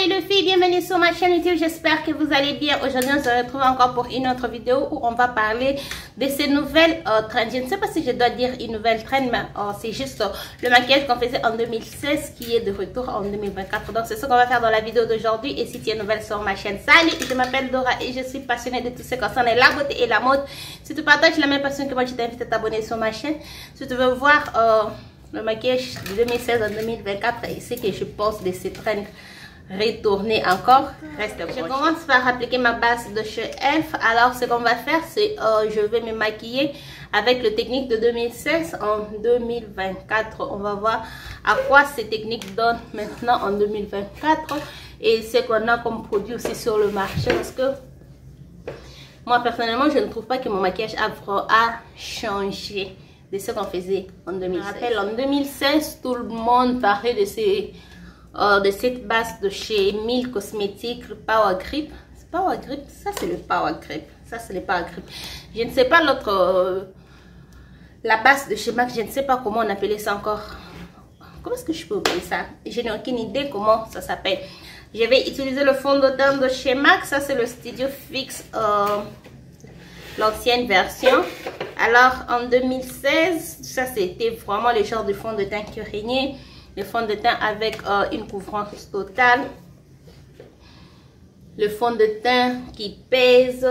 Salut les filles, bienvenue sur ma chaîne YouTube, j'espère que vous allez bien. Aujourd'hui on se retrouve encore pour une autre vidéo où on va parler de ces nouvelles trends. Je ne sais pas si je dois dire une nouvelle trend, mais c'est juste le maquillage qu'on faisait en 2016 qui est de retour en 2024. Donc c'est ce qu'on va faire dans la vidéo d'aujourd'hui. Et si tu es nouvelle sur ma chaîne, salut, je m'appelle Dora et je suis passionnée de tout ce qui concerne la beauté et la mode. Si tu partages la même passion que moi, je t'invite à t'abonner sur ma chaîne. Si tu veux voir le maquillage de 2016 en 2024 et ce que je pense de ces trends retourner encore, reste bon. Je commence par appliquer ma base de chez Elf. Alors ce qu'on va faire, c'est je vais me maquiller avec le technique de 2016 en 2024. On va voir à quoi ces techniques donnent maintenant en 2024 et ce qu'on a comme produit aussi sur le marché, parce que moi personnellement je ne trouve pas que mon maquillage a changé de ce qu'on faisait en 2016. Je me rappelle en 2016 tout le monde parlait de cette base de chez Mille Cosmétiques, le Power Grip. C'est Power Grip, ça c'est le Power Grip. Ça c'est le Power Grip. Je ne sais pas l'autre, la base de chez MAC, je ne sais pas comment on appelait ça encore. Comment est-ce que je peux oublier ça? Je n'ai aucune idée comment ça s'appelle. Je vais utiliser le fond de teint de chez MAC. Ça c'est le Studio Fix, l'ancienne version. Alors en 2016, ça c'était vraiment le genre de fond de teint qui régnait. Le fond de teint avec une couvrance totale. Le fond de teint qui pèse.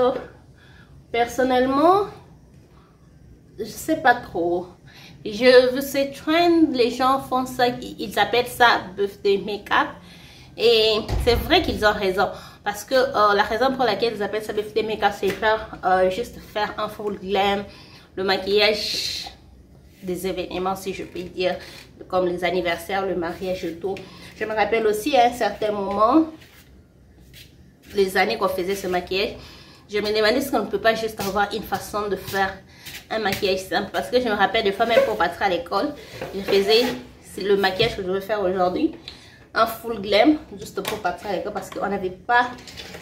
Personnellement, je sais pas trop. Je veux ces trends, les gens font ça, ils appellent ça birthday make-up. Et c'est vrai qu'ils ont raison. Parce que la raison pour laquelle ils appellent ça birthday make-up, c'est juste faire un full glam. Le maquillage des événements, si je puis dire, comme les anniversaires, le mariage et tout. Je me rappelle aussi à un certain moment, les années qu'on faisait ce maquillage, je me demandais si on ne peut pas juste avoir une façon de faire un maquillage simple. Parce que je me rappelle des fois, même pour partir à l'école, je faisais le maquillage que je vais faire aujourd'hui, un full glam, juste pour partir à l'école, parce qu'on n'avait pas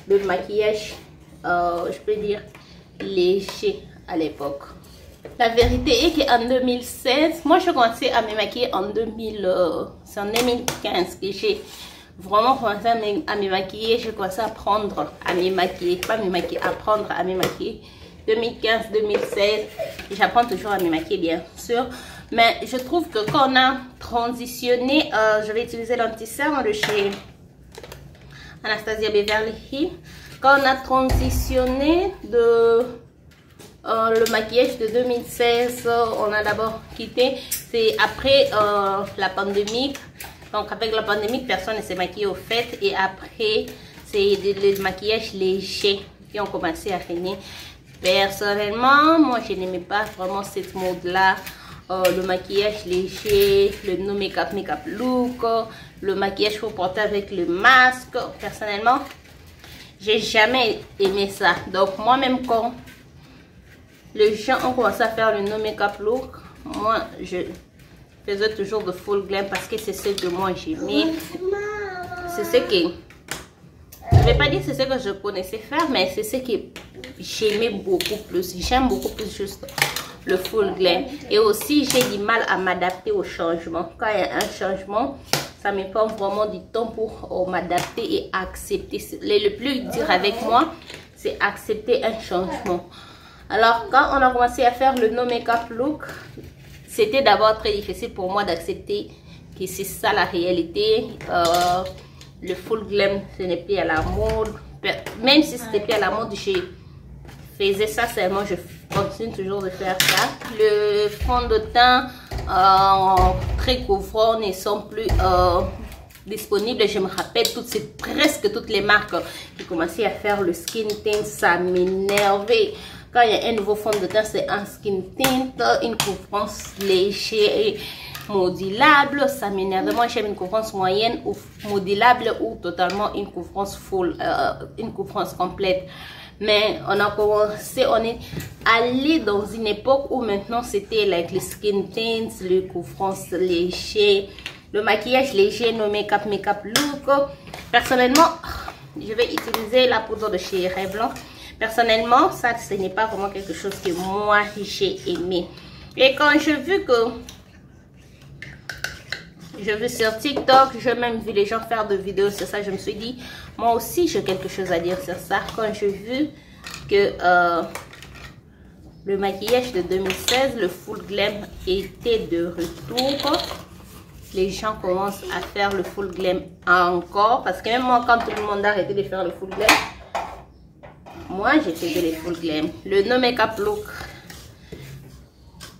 de maquillage, je peux dire, léger à l'époque. La vérité est qu'en 2016, moi je commençais à me maquiller en 2015 que j'ai vraiment commencé à me maquiller. J'ai commencé à apprendre à me maquiller, pas me maquiller, apprendre à me maquiller. 2015-2016, j'apprends toujours à me maquiller bien sûr. Mais je trouve que quand on a transitionné, je vais utiliser l'anti-cerne de chez Anastasia Beverly Hills. Quand on a transitionné de le maquillage de 2016, on a d'abord quitté. C'est après la pandémie. Donc avec la pandémie, personne ne s'est maquillé au fait. Et après, c'est les maquillages légers qui ont commencé à régner. Personnellement, moi je n'aimais pas vraiment cette mode-là. Le maquillage léger, le no make-up look, le maquillage pour porter avec le masque. Personnellement, j'ai jamais aimé ça. Donc moi-même quand les gens ont commencé à faire le no make-up look, moi je faisais toujours de full glam parce que c'est ce que moi j'aimais. C'est ce que, je vais pas dire c'est ce que je connaissais faire, mais c'est ce que j'aimais beaucoup plus. J'aime beaucoup plus juste le full glam. Et aussi j'ai du mal à m'adapter au changement. Quand il y a un changement, ça me prend vraiment du temps pour m'adapter et accepter. Le plus dur avec moi, c'est accepter un changement. Alors quand on a commencé à faire le no make-up look, c'était d'abord très difficile pour moi d'accepter que c'est ça la réalité. Le full glam, ce n'est plus à la mode. Même si c'était plus à la mode, je faisais ça seulement, je continue toujours de faire ça. Le fond de teint très couvrant ne sont plus disponibles. Je me rappelle presque toutes les marques qui commençaient à faire le skin tint, ça m'énervait. Quand il y a un nouveau fond de teint, c'est un skin tint, une couvrance légère et modulable. Ça m'énerve. Moi, j'aime une couvrance moyenne ou modulable ou totalement une couvrance full, une couvrance complète. Mais on a commencé, on est allé dans une époque où maintenant c'était like les skin tints, les couvrances légères, le maquillage léger, no make-up look. Personnellement, je vais utiliser la poudre de chez Revlon. Personnellement, ça ce n'est pas vraiment quelque chose que moi j'ai aimé. Et quand j'ai vu que Je vais sur TikTok, j'ai même vu les gens faire de vidéos sur ça. Je me suis dit, moi aussi j'ai quelque chose à dire sur ça. Quand j'ai vu que le maquillage de 2016, le full glam, était de retour, les gens commencent à faire le full glam encore. Parce que même moi, quand tout le monde a arrêté de faire le full glam, moi j'ai fait le full glam. Le no make-up look.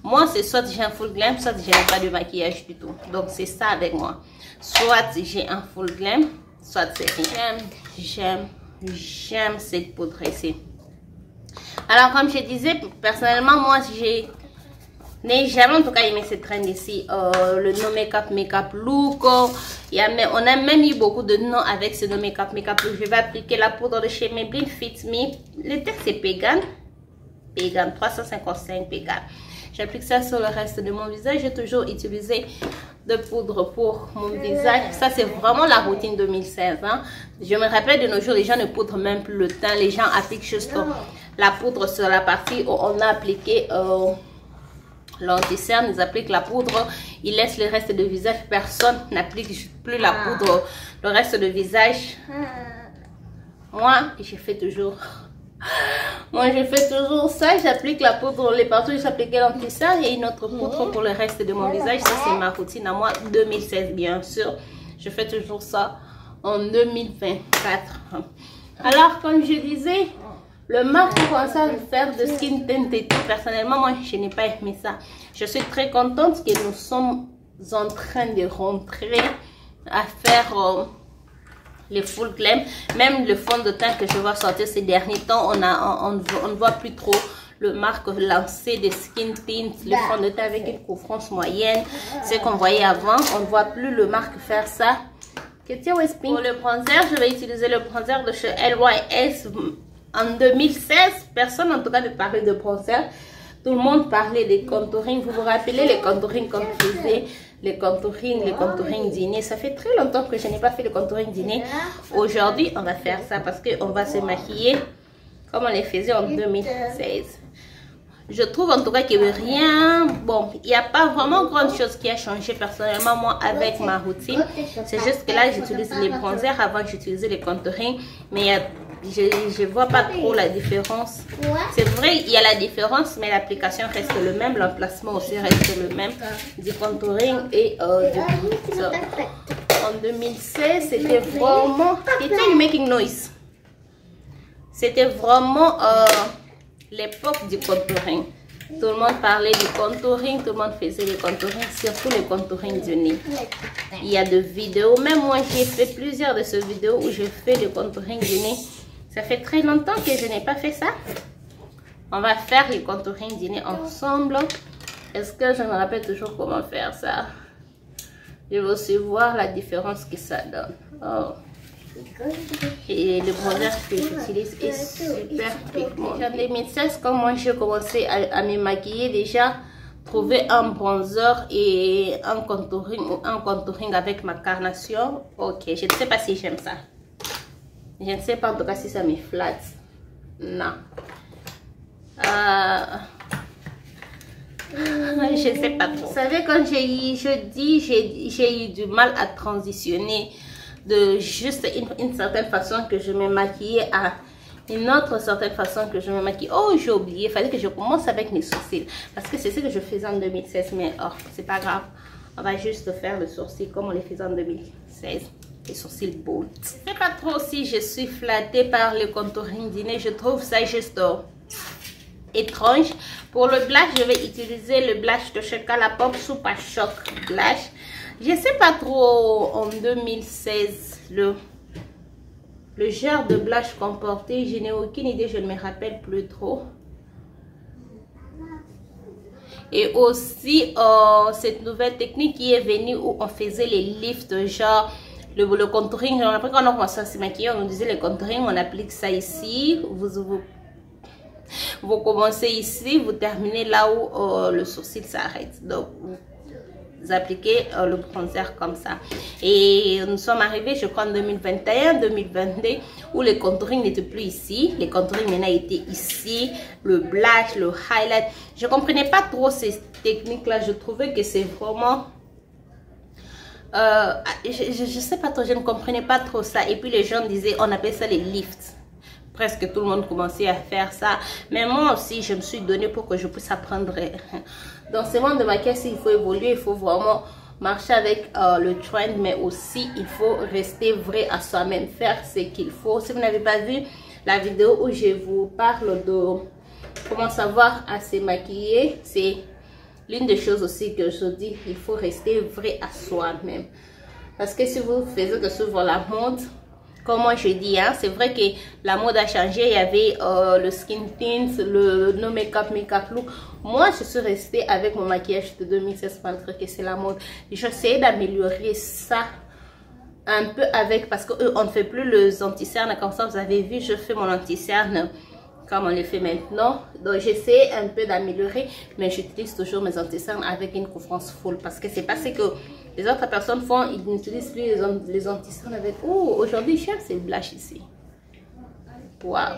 Moi, c'est soit j'ai un full glam, soit je n'ai pas de maquillage du tout. Donc, c'est ça avec moi. Soit j'ai un full glam, soit c'est rien. J'aime cette poudre ici. Alors, comme je disais, personnellement, moi, n'ai jamais en tout cas aimé cette trend ici. Le no make-up look. On a même eu beaucoup de noms avec ce no make-up look. Je vais appliquer la poudre de chez Maybelline Fit Me. Le texte c'est Pagan. Pagan, 355 Pagan. J'applique ça sur le reste de mon visage. J'ai toujours utilisé de poudre pour mon visage. Ça, c'est vraiment la routine 2016. Hein. Je me rappelle de nos jours, les gens ne poudrent même plus le teint. Les gens appliquent juste la poudre sur la partie où on a appliqué l'anti-cerne. Ils appliquent la poudre. Ils laissent le reste de visage. Personne n'applique plus la poudre. Le reste de visage. Moi, je fais toujours... Moi, je fais toujours ça. J'applique la poudre les partout. J'applique l'anti-cerne et une autre poudre pour le reste de mon visage. Ça, c'est ma routine à moi. 2016, bien sûr. Je fais toujours ça en 2024. Alors, comme je disais, le marque commence à faire de skin tint et tout. Personnellement, moi, je n'ai pas aimé ça. Je suis très contente que nous sommes en train de rentrer à faire... les full glam, même le fond de teint que je vois sortir ces derniers temps, on ne voit plus trop le marque lancer des skin tints, le fond de teint avec une couvrance moyenne, ce qu'on voyait avant. On ne voit plus le marque faire ça. Pour le bronzer, je vais utiliser le bronzer de chez LYS. En 2016, personne en tout cas ne parlait de bronzer. Tout le monde parlait des contouring. Vous vous rappelez les contouring qu'on faisait? Les contouring dîner. Ça fait très longtemps que je n'ai pas fait le contouring dîner. Aujourd'hui, on va faire ça parce qu'on va se maquiller comme on les faisait en 2016. Je trouve en tout cas qu'il n'y a rien. Bon, il n'y a pas vraiment grande chose qui a changé personnellement moi avec ma routine. C'est juste que là, j'utilise les bronzers. Avant, j'utilisais les contouring. Mais je ne vois pas trop la différence. C'est vrai, il y a la différence, mais l'application reste le même. L'emplacement aussi reste le même. Du contouring et du ça. En 2016, c'était vraiment... It's making noise. C'était vraiment l'époque du contouring. Tout le monde parlait du contouring, tout le monde faisait le contouring, surtout le contouring du nez. Il y a des vidéos, même moi j'ai fait plusieurs de ces vidéos où je fais le contouring du nez. Ça fait très longtemps que je n'ai pas fait ça. On va faire le contouring du nez ensemble. Est-ce que je me rappelle toujours comment faire ça? Je vais aussi voir la différence que ça donne. Oh. Et le bronzer que j'utilise est super pigment. En 2016, quand moi j'ai commencé à me maquiller, déjà trouver un bronzer et un contouring avec ma carnation. Ok, je ne sais pas si j'aime ça. Je ne sais pas en tout cas si ça me flatte. Non. Je ne sais pas trop. Vous savez, quand j'ai eu du mal à transitionner de juste une certaine façon que je me maquillais à une autre certaine façon que je me maquille. Oh, j'ai oublié. Il fallait que je commence avec mes sourcils. Parce que c'est ce que je faisais en 2016. Mais oh, c'est pas grave. On va juste faire le sourcil comme on les faisait en 2016. Les sourcils bold. Je ne sais pas trop si je suis flattée par le contouring dîner. Je trouve ça juste étrange. Pour le blush, je vais utiliser le blush de chez Colourpop Super Shock Blush. Je ne sais pas trop en 2016 le genre de blush qu'on portait. Je n'ai aucune idée, je ne me rappelle plus trop. Et aussi cette nouvelle technique qui est venue où on faisait les lifts, genre le contouring. Après quand on commençait à se maquiller, on nous disait le contouring, on applique ça ici. Vous commencez ici, vous terminez là où le sourcil s'arrête. Donc vous appliquez le bronzer comme ça. Et nous sommes arrivés, je crois, en 2021, 2022, où le contouring n'était plus ici. Les contouring maintenant étaient ici. Le blush, le highlight. Je ne comprenais pas trop ces techniques-là. Je trouvais que c'est vraiment Je sais pas trop, je ne comprenais pas trop ça. Et puis les gens disaient, on appelle ça les lifts. Presque tout le monde commençait à faire ça. Mais moi aussi, je me suis donné pour que je puisse apprendre. Dans ce monde de maquillage, il faut évoluer, il faut vraiment marcher avec le trend, mais aussi il faut rester vrai à soi-même, faire ce qu'il faut. Si vous n'avez pas vu la vidéo où je vous parle de comment savoir à se maquiller, c'est l'une des choses aussi que je dis, il faut rester vrai à soi-même. Parce que si vous faites que suivre la mode, comme moi je dis, hein, c'est vrai que la mode a changé. Il y avait le skin tint, le no make-up, make-up look. Moi, je suis restée avec mon maquillage de 2016 malgré que c'est la mode. J'essaie d'améliorer ça un peu avec, parce qu'on ne fait plus les anti-cernes. Comme ça, vous avez vu, je fais mon anti-cerne comme on le fait maintenant. Donc, j'essaie un peu d'améliorer, mais j'utilise toujours mes anti-cernes avec une couvrance full. Parce que c'est parce que les autres personnes font, ils n'utilisent plus les anti-cernes avec... Oh, aujourd'hui, cher, c'est blush ici. Waouh.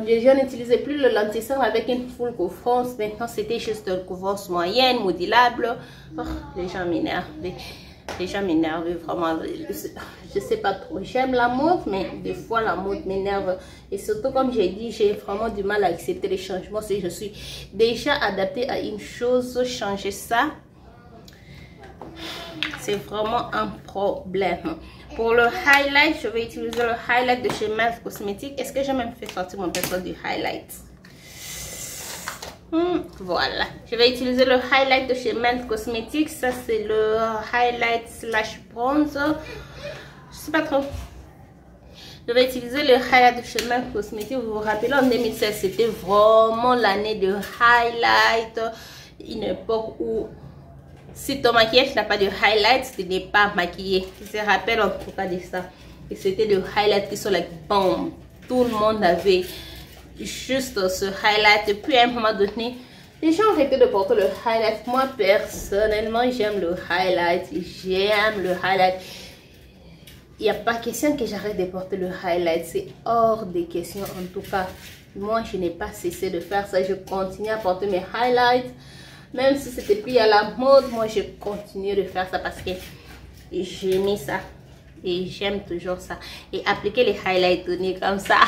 Déjà, on n'utilisait plus le anti-cerne avec une full couvrance. Maintenant, c'était juste une couvrance moyenne, modulable. Oh, les gens m'énervent. Les gens m'énervent vraiment. Je sais pas trop. J'aime la mode, mais des fois, la mode m'énerve. Et surtout, comme j'ai dit, j'ai vraiment du mal à accepter les changements. Si je suis déjà adaptée à une chose, changer ça, c'est vraiment un problème. Pour le highlight, je vais utiliser le highlight de chez Malte Cosmetics. Est-ce que j'ai même fait sortir mon pinceau du highlight? Voilà. Je vais utiliser le highlight de chez Malte Cosmetics. Ça, c'est le highlight slash bronze. Je sais pas trop. Je vais utiliser le highlight de chez Malte Cosmetics. Vous vous rappelez, en 2016, c'était vraiment l'année de highlight. Une époque où si ton maquillage n'a pas de highlight, tu n'es pas maquillé. Je me rappelle en tout cas de ça. Et c'était le highlight qui sont like boom. Tout le monde avait juste ce highlight. Et puis à un moment donné, les gens arrêtaient de porter le highlight. Moi personnellement, j'aime le highlight. J'aime le highlight. Il n'y a pas question que j'arrête de porter le highlight. C'est hors des questions en tout cas. Moi, je n'ai pas cessé de faire ça. Je continue à porter mes highlights. Même si c'était plus à la mode, moi je continue de faire ça parce que j'aime ça. Et j'aime toujours ça. Et appliquer les highlights donnés comme ça.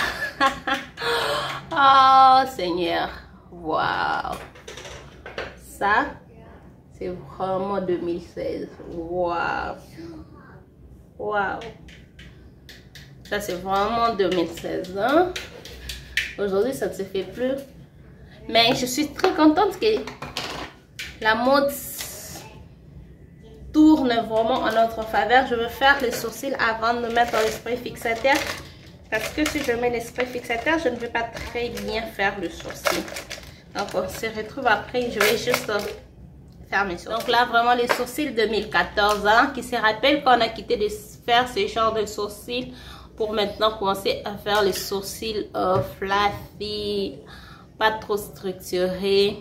Oh Seigneur. Waouh. Ça, c'est vraiment 2016. Waouh. Waouh. Ça, c'est vraiment 2016. Hein? Aujourd'hui, ça ne se fait plus. Mais je suis très contente que la mode tourne vraiment en notre faveur. Je veux faire les sourcils avant de mettre le spray fixateur. Parce que si je mets le spray fixateur, je ne vais pas très bien faire le sourcil. Donc on se retrouve après. Je vais juste faire mes sourcils. Donc là, vraiment les sourcils 2014. Hein, qui se rappelle qu'on a quitté de faire ce genre de sourcils. Pour maintenant commencer à faire les sourcils fluffy. Pas trop structurés.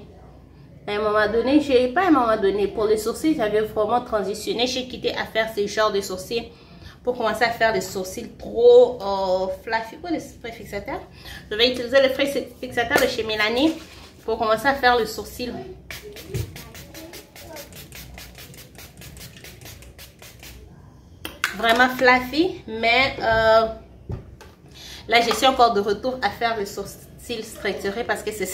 À un moment donné, pour les sourcils, j'avais vraiment transitionné. J'ai quitté à faire ce genre de sourcils pour commencer à faire des sourcils trop fluffy. Pour le spray fixateur, je vais utiliser le spray fixateur de chez Mélanie pour commencer à faire le sourcil. Vraiment fluffy, mais là, je suis encore de retour à faire le sourcil structuré parce que c'est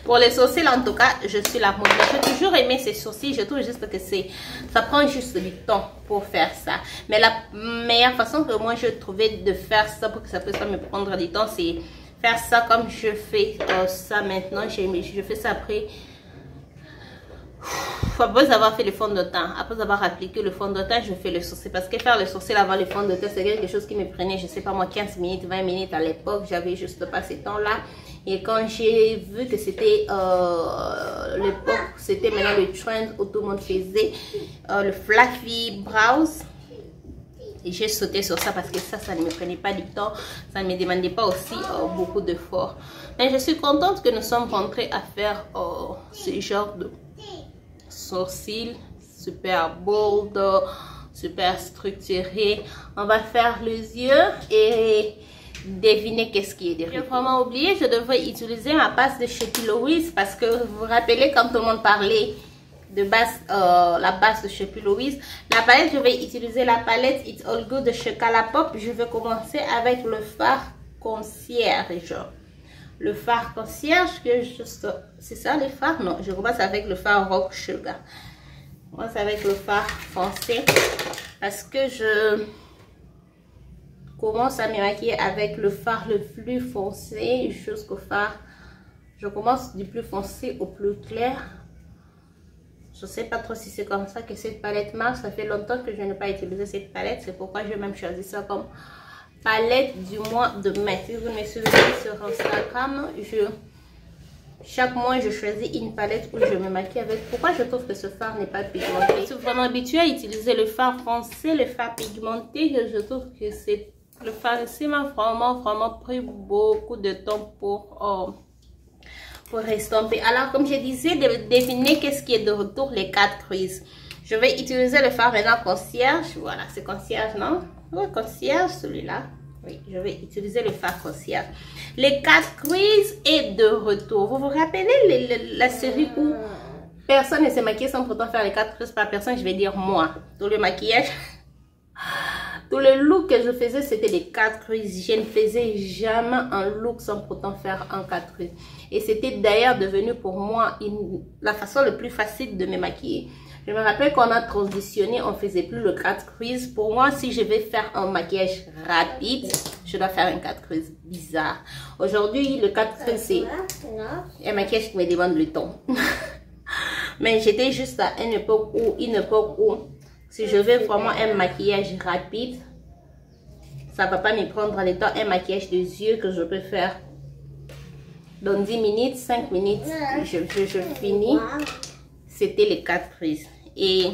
pour les sourcils en tout cas je suis la mode. J'ai toujours aimé ces sourcils. Je trouve juste que ça prend juste du temps pour faire ça, mais la meilleure façon que moi je trouvais de faire ça pour que ça puisse pas me prendre du temps, c'est faire ça comme je fais ça maintenant. Je fais ça après avoir fait le fond de teint. Après avoir appliqué le fond de teint, je fais le sourcil. Parce que faire le sourcil avant le fond de teint, c'est quelque chose qui me prenait, je sais pas moi, 15 minutes, 20 minutes à l'époque. J'avais juste pas ce temps-là. Et quand j'ai vu que c'était l'époque, c'était maintenant le trend où tout le monde faisait le fluffy brows. Et j'ai sauté sur ça parce que ça ne me prenait pas du temps. Ça ne me demandait pas aussi beaucoup d'efforts. Mais je suis contente que nous sommes rentrés à faire ce genre de sourcils super bold, super structuré. On va faire les yeux et deviner qu'est-ce qui est derrière. J'ai vraiment oublié, je devrais utiliser ma passe de chez Louise parce que vous vous rappelez quand tout le monde parlait de base, la base de chez P. Louise. La palette, je vais utiliser la palette It's All Good de chez Colourpop. Je vais commencer avec le fard concierge. Le fard concierge, que juste... C'est ça les fards? Non, je commence avec le fard Rock Sugar. Je commence avec le fard foncé. Parce que je commence à me maquiller avec le fard le plus foncé jusqu'au fard. Je commence du plus foncé au plus clair. Je ne sais pas trop si c'est comme ça que cette palette marche. Ça fait longtemps que je n'ai pas utilisé cette palette. C'est pourquoi j'ai même choisi ça comme palette du mois de mai. Si vous me suivez sur Instagram, chaque mois je choisis une palette où je me maquille avec. Pourquoi je trouve que ce fard n'est pas pigmenté? Je suis vraiment habituée à utiliser le fard foncé, le fard pigmenté. Je trouve que c'est le fard ici m'a vraiment pris beaucoup de temps pour estomper. Alors comme je disais, devinez qu'est-ce qui est de retour, les 4 creases. Je vais utiliser le fard maintenant concierge. Voilà, c'est concierge, non? Oui, concierge, celui-là. Oui, je vais utiliser le fard concierge. Les 4 creases est de retour. Vous vous rappelez la série où personne ne s'est maquillé sans pourtant faire les 4 creases par personne? Je vais dire moi. Tout le maquillage, tout le look que je faisais, c'était les 4 creases. Je ne faisais jamais un look sans pourtant faire un 4 creases. Et c'était d'ailleurs devenu pour moi la façon la plus facile de me maquiller. Je me rappelle qu'on a transitionné, on faisait plus le 4 creases. Pour moi, si je vais faire un maquillage rapide, je dois faire un 4 creases bizarre. Aujourd'hui, le 4 creases, c'est un maquillage qui me demande le temps. Mais j'étais juste à une époque où, si je veux vraiment un maquillage rapide, ça va pas me prendre le temps. Un maquillage des yeux que je peux faire dans 10 minutes, 5 minutes, je finis. C'était les 4 creases. Et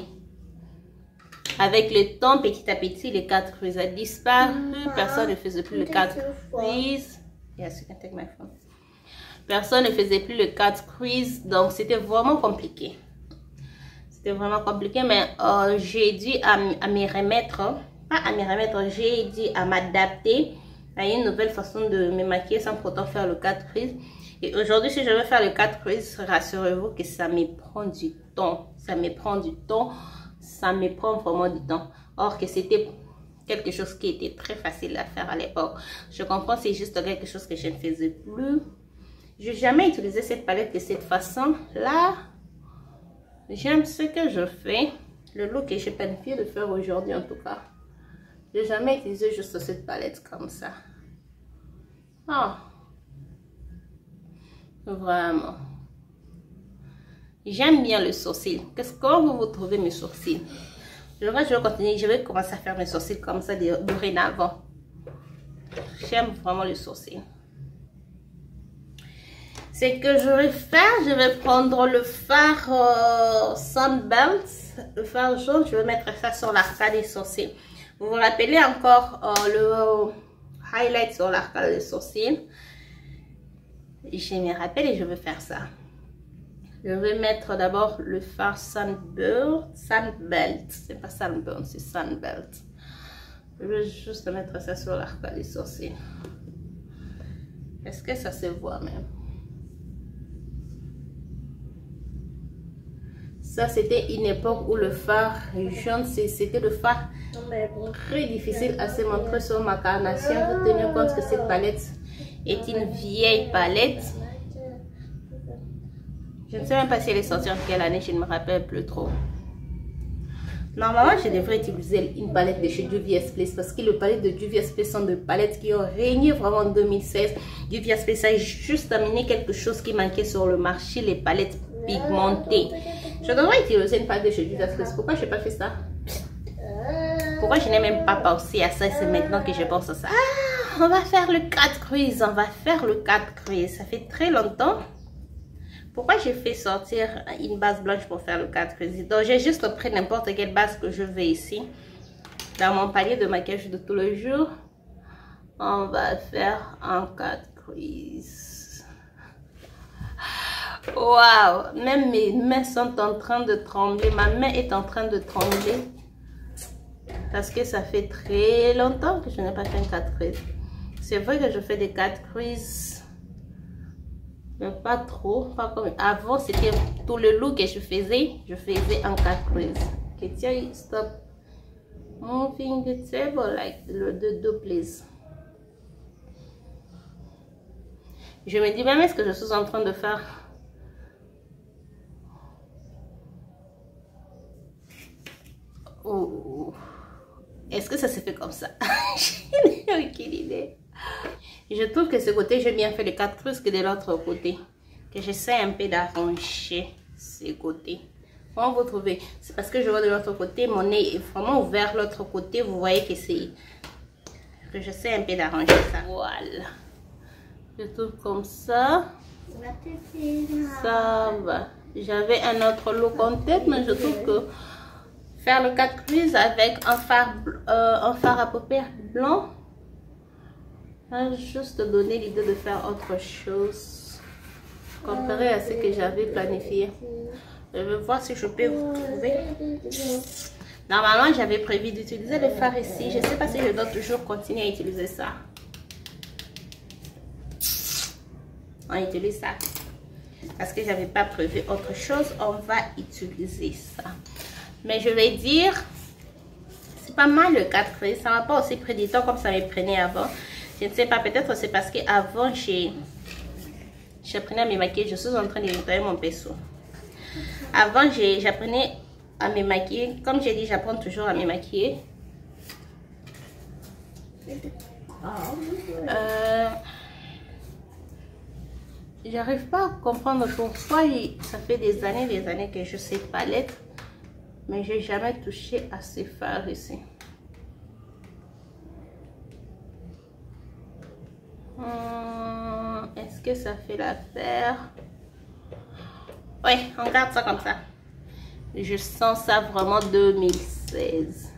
avec le temps, petit à petit, les 4 creases a disparu. Personne ne faisait plus le 4 creases. Yes, you can take my phone. Personne ne faisait plus le 4 creases. Donc, c'était vraiment compliqué. C'était vraiment compliqué. Mais j'ai dû à me remettre. Pas à me remettre, j'ai dû à m'adapter à une nouvelle façon de me maquiller sans pourtant faire le 4 creases. Et aujourd'hui, si je veux faire le 4 creases, rassurez-vous que ça me prend du temps. Ça me prend du temps. Ça me prend vraiment du temps. Or que c'était quelque chose qui était très facile à faire à l'époque. Je comprends, c'est juste quelque chose que je ne faisais plus. Je n'ai jamais utilisé cette palette de cette façon. Là, j'aime ce que je fais. Le look que j'ai planifié de faire aujourd'hui en tout cas. Je n'ai jamais utilisé juste cette palette comme ça. Oh. Vraiment. J'aime bien le sourcil. Comment vous trouvez mes sourcils? Je vais continuer. Je vais commencer à faire mes sourcils comme ça dorénavant. J'aime vraiment le sourcil. Ce que je vais faire, je vais prendre le fard Sunbelt. Le fard jaune, je vais mettre ça sur l'arcade des sourcils. Vous vous rappelez encore le highlight sur l'arcade des sourcils? Je me rappelle et je vais faire ça. Je vais mettre d'abord le fard Sunbelt. C'est pas Sunburn, c'est Sunbelt. Je vais juste mettre ça sur l'arcade des sourcils. Est-ce que ça se voit même? Ça, c'était une époque où le fard jaune, c'était le fard très difficile à se montrer sur ma carnation. Vous tenez compte que cette palette est une vieille palette. Je ne sais même pas si elle est sortie en quelle année, je ne me rappelle plus trop. Normalement, je devrais utiliser une palette de chez Juvia's Place parce que les palettes de Juvia's Place sont des palettes qui ont régné vraiment en 2016. Juvia's Place a juste amené quelque chose qui manquait sur le marché, les palettes pigmentées. Je devrais utiliser une palette de chez Juvia's Place. Pourquoi je n'ai pas fait ça? Pourquoi je n'ai même pas pensé à ça? C'est maintenant que je pense à ça. Ah, on va faire le 4 creases. On va faire le 4 creases. Ça fait très longtemps. Pourquoi j'ai fait sortir une base blanche pour faire le 4 creases? Donc, j'ai juste pris n'importe quelle base que je veux ici. Dans mon panier de maquillage de tous les jours, on va faire un 4 creases. Waouh! Même mes mains sont en train de trembler. Ma main est en train de trembler. Parce que ça fait très longtemps que je n'ai pas fait un 4 creases. C'est vrai que je fais des 4 creases. Mais pas trop, pas comme avant. C'était tout le look que je faisais en 4 crises. Okay, Thierry, stop moving the table like the do please. Je me dis même, est-ce que je suis en train de faire oh, est-ce que ça se fait comme ça? Je n'ai aucune idée. Je trouve que ce côté, j'ai bien fait les 4 crises que de l'autre côté. Que j'essaie un peu d'arranger ces côtés. Comment vous trouvez? C'est parce que je vois de l'autre côté, mon nez est vraiment ouvert l'autre côté. Vous voyez que c'est... que j'essaie un peu d'arranger ça. Voilà. Je trouve comme ça. Ça va. J'avais un autre look en tête, mais je trouve que faire le 4 crises avec un fard à paupières blanc va juste donner l'idée de faire autre chose comparé à ce que j'avais planifié. Je vais voir si je peux vous trouver. Normalement, j'avais prévu d'utiliser le fard ici. Je ne sais pas si je dois toujours continuer à utiliser ça. On utilise ça. Parce que j'avais pas prévu autre chose, on va utiliser ça. Mais je vais dire, c'est pas mal le 4 crises. Ça va pas aussi pris du temps comme ça me prenait avant. Je ne sais pas, peut-être c'est parce qu'avant, j'apprenais à me maquiller. Je suis en train de nettoyer mon pinceau. Avant, j'apprenais à me maquiller. Comme j'ai dit, j'apprends toujours à me maquiller. J'arrive pas à comprendre pourquoi ça fait des années que je sais palette. Mais j'ai jamais touché à ces fards ici. Est-ce que ça fait l'affaire? Oui, on garde ça comme ça. Je sens ça vraiment 2016.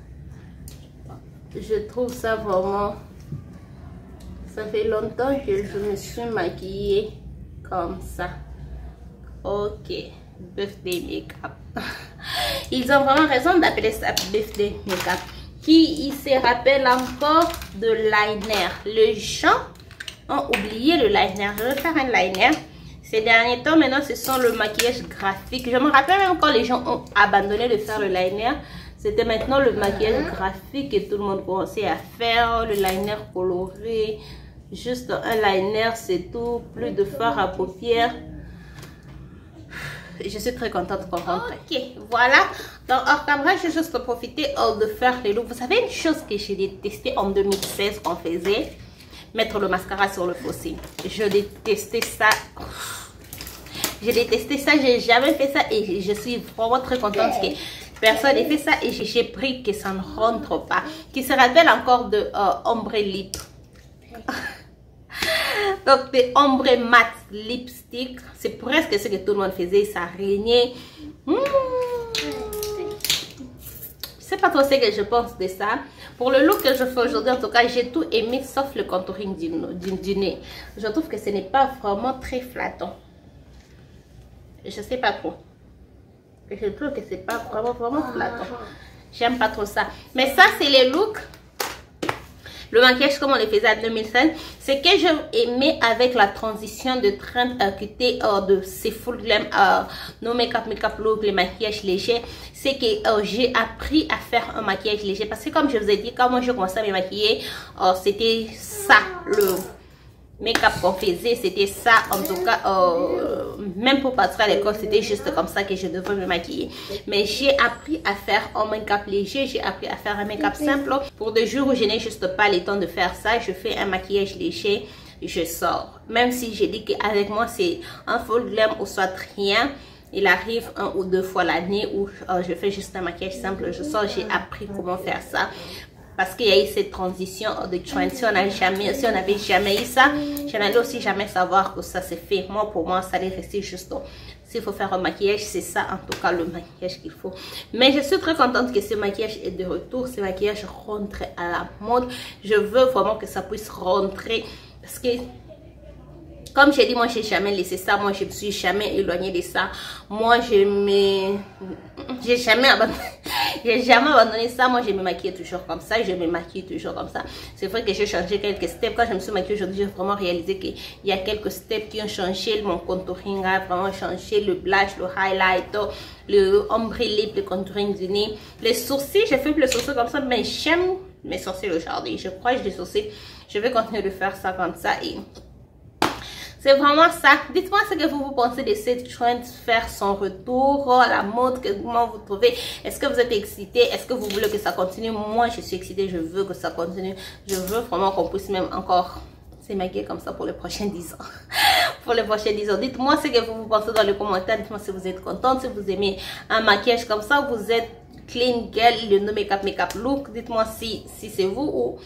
Je trouve ça vraiment... Ça fait longtemps que je me suis maquillée comme ça. Ok, birthday make-up. Ils ont vraiment raison d'appeler ça birthday make-up. Qui se rappelle encore de liner? Les gens ont oublié le liner. Je vais faire un liner. Ces derniers temps, maintenant, ce sont le maquillage graphique. Je me rappelle même quand les gens ont abandonné de faire le liner. C'était maintenant le maquillage graphique que tout le monde commençait à faire. Le liner coloré. Juste un liner, c'est tout. Plus de fard à paupières. Je suis très contente qu'on rentre. Ok, voilà. Donc, hors caméra, j'ai juste profité de faire les looks. Vous savez, une chose que j'ai détesté en 2016 qu'on faisait, mettre le mascara sur le faux cils. Je détestais ça. J'ai détesté ça. J'ai jamais fait ça et je suis vraiment très contente que personne n'ait fait ça et j'ai pris que ça ne rentre pas. Qui se rappelle encore de ombre lip. Donc des ombre mat lipstick, c'est presque ce que tout le monde faisait, ça régnait. Je sais pas trop ce que je pense de ça. Pour le look que je fais aujourd'hui, en tout cas, j'ai tout aimé sauf le contouring du nez. Je trouve que ce n'est pas vraiment très flattant. Je sais pas trop. Je trouve que c'est pas vraiment flattant. J'aime pas trop ça. Mais ça, c'est les looks. Le maquillage comme on le faisait en 2016, c'est que j'ai aimé avec la transition de Trend qui était de ces full glam no make-up look, les maquillages légers, c'est que j'ai appris à faire un maquillage léger parce que comme je vous ai dit, quand moi je commençais à me maquiller, c'était ça le make-up qu'on faisait, c'était ça en tout cas, même pour partir à l'école, c'était juste comme ça que je devais me maquiller. Mais j'ai appris à faire un make-up léger, j'ai appris à faire un make-up simple. Pour des jours où je n'ai juste pas le temps de faire ça, je fais un maquillage léger, je sors. Même si j'ai dit qu'avec moi c'est un full glam ou soit rien, il arrive 1 ou 2 fois l'année où je fais juste un maquillage simple, je sors, j'ai appris comment faire ça. Parce qu'il y a eu cette transition de trend. Si on n'avait jamais eu ça, je n'allais aussi jamais savoir que ça s'est fait. Moi, pour moi, ça allait rester juste. S'il faut faire un maquillage, c'est ça en tout cas le maquillage qu'il faut. Mais je suis très contente que ce maquillage est de retour. Ce maquillage rentre à la mode. Je veux vraiment que ça puisse rentrer. Parce que Comme j'ai dit, moi, j'ai jamais laissé ça. Moi, je me suis jamais éloignée de ça. Moi, j'ai jamais abandonné ça. Moi, je me maquille toujours comme ça. Je me maquille toujours comme ça. C'est vrai que j'ai changé quelques steps. Quand je me suis maquillée aujourd'hui, j'ai vraiment réalisé qu'il y a quelques steps qui ont changé. Mon contouring a vraiment changé. Le blush, le highlight, le ombre lip, le contouring du nez. Les sourcils, j'ai fait le sourcil comme ça. Mais j'aime mes sourcils aujourd'hui. Je crois que j'ai des sourcils. Je vais continuer de faire ça comme ça. Et c'est vraiment ça. Dites-moi ce que vous pensez de cette trend faire son retour à la mode. Comment vous trouvez? Est-ce que vous êtes excité? Est-ce que vous voulez que ça continue? Moi, je suis excitée. Je veux que ça continue. Je veux vraiment qu'on puisse même encore se maquiller comme ça pour les prochains 10 ans. Pour les prochains 10 ans. Dites-moi ce que vous pensez dans les commentaires. Dites-moi si vous êtes contente, si vous aimez un maquillage comme ça. Vous êtes clean girl, le no make-up look. Dites-moi si c'est vous ou...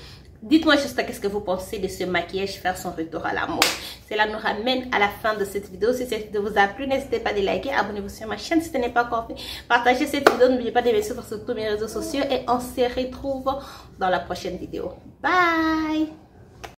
Dites-moi juste qu'est-ce que vous pensez de ce maquillage faire son retour à la mode. Cela nous ramène à la fin de cette vidéo. Si cette vidéo vous a plu, n'hésitez pas à liker, abonnez-vous sur ma chaîne si ce n'est pas encore fait. Partagez cette vidéo, n'oubliez pas de me suivre sur tous mes réseaux sociaux et on se retrouve dans la prochaine vidéo. Bye!